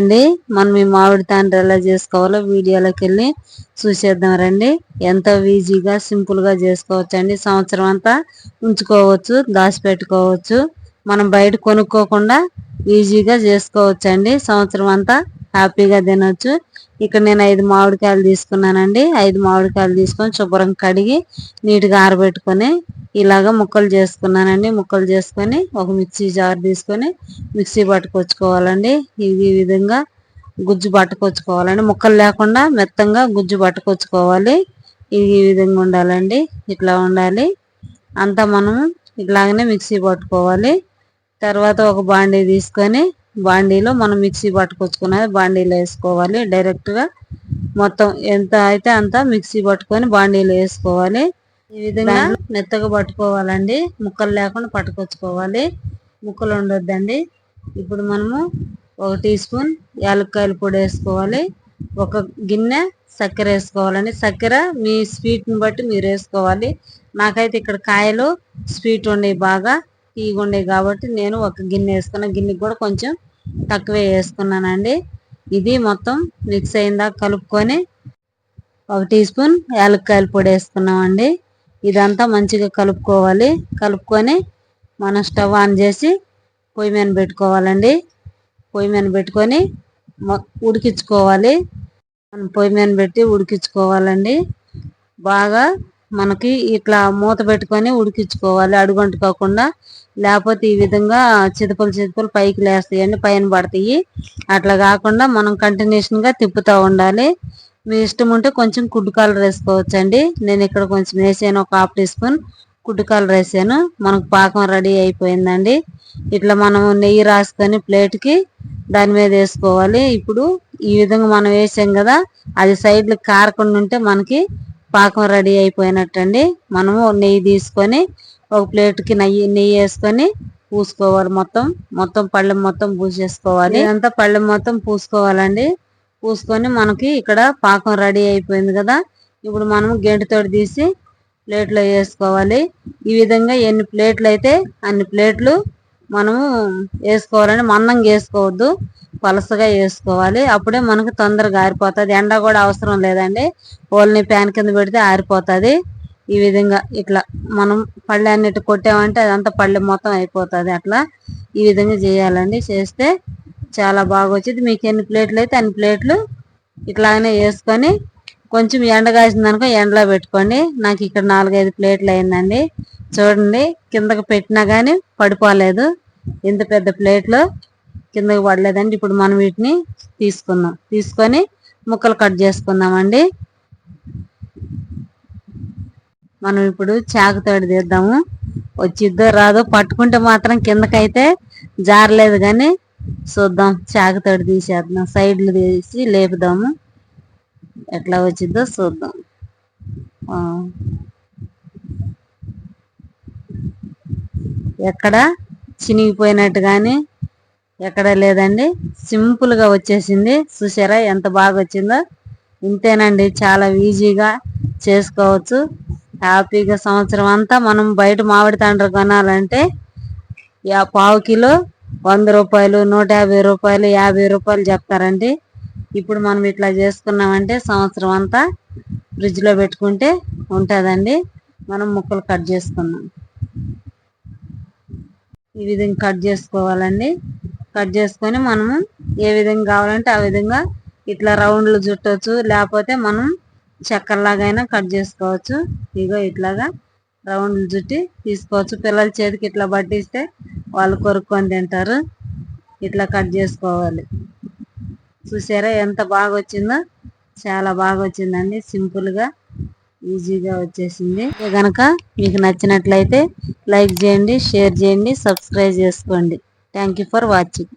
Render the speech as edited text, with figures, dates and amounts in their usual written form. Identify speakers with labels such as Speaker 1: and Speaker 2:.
Speaker 1: అండి, మనం ఈ మామిడి తాండ్ర ఎలా చేసుకోవాలో వీడియోలోకి వెళ్ళి చూసేద్దాం రండి. ఎంతో ఈజీగా సింపుల్ గా చేసుకోవచ్చు అండి. సంవత్సరం అంతా ఉంచుకోవచ్చు, దాచిపెట్టుకోవచ్చు. మనం బయట కొనుక్కోకుండా ఈజీగా చేసుకోవచ్చు అండి. సంవత్సరం అంతా హ్యాపీగా తినొచ్చు. ఇక్కడ నేను 5 మామిడికాయలు తీసుకున్నానండి. 5 మామిడికాయలు తీసుకొని శుభ్రంగా కడిగి నీట్గా ఆరబెట్టుకొని ఇలాగ ముక్కలు చేసుకున్నానండి. ముక్కలు చేసుకొని ఒక మిక్సీ జార్ తీసుకొని మిక్సీ పట్టుకొచ్చుకోవాలండి. ఈ విధంగా గుజ్జు పట్టుకొచ్చుకోవాలండి. ముక్కలు లేకుండా మెత్తంగా గుజ్జు పట్టుకొచ్చుకోవాలి. ఈ విధంగా ఉండాలండి. ఇట్లా ఉండాలి. అంతా మనం ఇట్లాగనే మిక్సీ పట్టుకోవాలి. తర్వాత ఒక బాండీ తీసుకొని బాండీలో మనం మిక్సీ పట్టుకొచ్చుకున్నది బాండీలో వేసుకోవాలి. డైరెక్ట్గా మొత్తం ఎంత అయితే అంత మిక్సీ పట్టుకొని బాండీలో వేసుకోవాలి. ఈ విధంగా మెత్తగా పట్టుకోవాలండి. ముక్కలు లేకుండా పట్టుకొచ్చుకోవాలి. ముక్కలు ఉండొద్దండి. ఇప్పుడు మనము 1 టీ స్పూన్ యాలక్కాయల పొడి వేసుకోవాలి. ఒక గిన్నె చక్కెర వేసుకోవాలండి. చక్కెర మీ స్వీట్ని బట్టి మీరు వేసుకోవాలి. నాకైతే ఇక్కడ కాయలు స్వీట్ ఉండేవి, బాగా తీగ ఉండేవి కాబట్టి నేను ఒక గిన్నె వేసుకున్నా. గిన్నెకి కూడా కొంచెం తక్కువే వేసుకున్నానండి. ఇది మొత్తం మిక్స్ అయిందా కలుపుకొని 1 టీ స్పూన్ యాలక్కాయల పొడి వేసుకున్నామండి. ఇదంతా మంచిగా కలుపుకోవాలి. కలుపుకొని మనం స్టవ్ ఆన్ చేసి పొయ్యి మీద పెట్టుకోవాలండి. పొయ్యి మీద పెట్టుకొని ఉడికించుకోవాలి. మనం పొయ్యి మీద పెట్టి ఉడికించుకోవాలండి. బాగా మనకి ఇట్లా మూత పెట్టుకొని ఉడికించుకోవాలి, అడుగంటుకోకుండా. లేకపోతే ఈ విధంగా చితపలు పైకి లేస్తాయండి, పైన పడతాయి. అట్లా కాకుండా మనం కంటిన్యూషన్గా తిప్పుతూ ఉండాలి. మీ ఇష్టం ఉంటే కొంచెం ఫుడ్ కలర్ వేసుకోవచ్చండి. నేను ఇక్కడ కొంచెం వేసాను, ఒక 1/2 టీ స్పూన్ ఫుడ్ కలర్ వేసాను. మనకు పాకం రెడీ అయిపోయిందండి. ఇట్లా మనం నెయ్యి రాసుకొని ప్లేట్కి దాని మీద వేసుకోవాలి. ఇప్పుడు ఈ విధంగా మనం వేసాం కదా, అది సైడ్లు కారకుండా ఉంటే మనకి పాకం రెడీ అయిపోయినట్టండి. మనము నెయ్యి తీసుకొని ఒక ప్లేట్కి నెయ్యి వేసుకొని పూసుకోవాలి. మొత్తం పళ్ళెం మొత్తం పూసేసుకోవాలి. ఇదంతా పళ్ళెం మొత్తం పూసుకోవాలండి. పూసుకొని మనకి ఇక్కడ పాకం రెడీ అయిపోయింది కదా. ఇప్పుడు మనం గెంటితోటి తీసి ప్లేట్లో వేసుకోవాలి. ఈ విధంగా ఎన్ని ప్లేట్లు అయితే అన్ని ప్లేట్లు మనము వేసుకోవాలండి. మందంగా వేసుకోవద్దు, పలసగా వేసుకోవాలి. అప్పుడే మనకు తొందరగా ఆరిపోతుంది. ఎండ కూడా అవసరం లేదండి. ఓన్లీ ప్యాన్ కింద పెడితే ఆరిపోతుంది. ఈ విధంగా ఇట్లా మనం పళ్ళె అన్నిటి కొట్టామంటే అదంతా పళ్ళె మొత్తం అయిపోతుంది. అట్లా ఈ విధంగా చేయాలండి. చేస్తే చాలా బాగా వచ్చింది. మీకు ఎన్ని ప్లేట్లు అయితే అన్ని ప్లేట్లు ఇట్లాగనే వేసుకొని కొంచెం ఎండ కాసిందనుకో ఎండలో పెట్టుకోండి. నాకు ఇక్కడ 4-5 ప్లేట్లు అయిందండి. చూడండి, కిందకి పెట్టినా కానీ పడిపోలేదు. ఇంత పెద్ద ప్లేట్లో కిందకి పడలేదండి. ఇప్పుడు మనం వీటిని తీసుకొని ముక్కలు కట్ చేసుకుందామండి. మనం ఇప్పుడు చాకుతోటి తీద్దాము. వచ్చిద్దో రాదో, పట్టుకుంటే మాత్రం కిందకైతే జారలేదు కానీ చూద్దాం. చాకుతోటి తీసేద్దాం, సైడ్లు తీసి లేపుదాము. ఎట్లా వచ్చిద్దో చూద్దాం. ఎక్కడ చినిగిపోయినట్టు కానీ ఎక్కడ లేదండి. సింపుల్గా వచ్చేసింది. చూసారా ఎంత బాగా వచ్చిందో. ఇంతేనండి, చాలా ఈజీగా చేసుకోవచ్చు. హ్యాపీగా సంవత్సరం అంతా మనం బయట మామిడి తాండ్ర కొనాలంటే 1/4 కిలో 100 రూపాయలు, 150 రూపాయలు, 50 రూపాయలు చెప్తారండి. ఇప్పుడు మనం ఇట్లా చేసుకున్నామంటే సంవత్సరం అంతా ఫ్రిడ్జ్లో పెట్టుకుంటే ఉంటుందండి. మనం ముక్కలు కట్ చేసుకున్నాం. ఈ విధంగా కట్ చేసుకోవాలండి. కట్ చేసుకొని మనము ఏ విధంగా కావాలంటే ఆ విధంగా ఇట్లా రౌండ్లు చుట్టవచ్చు, లేకపోతే మనం చక్కర్లాగైనా కట్ చేసుకోవచ్చు. ఇగో ఇట్లాగా రౌండ్లు చుట్టి తీసుకోవచ్చు. పిల్లల చేతికి ఇట్లా పట్టిస్తే వాళ్ళు కొరుక్కొని తింటారు. ఇట్లా కట్ చేసుకోవాలి. చూసారా ఎంత బాగా వచ్చిందో. చాలా బాగా వచ్చిందండి. సింపుల్గా ఈజీగా వచ్చేసింది. కనుక మీకు నచ్చినట్లయితే లైక్ చేయండి, షేర్ చేయండి, సబ్స్క్రైబ్ చేసుకోండి. Thank you for watching.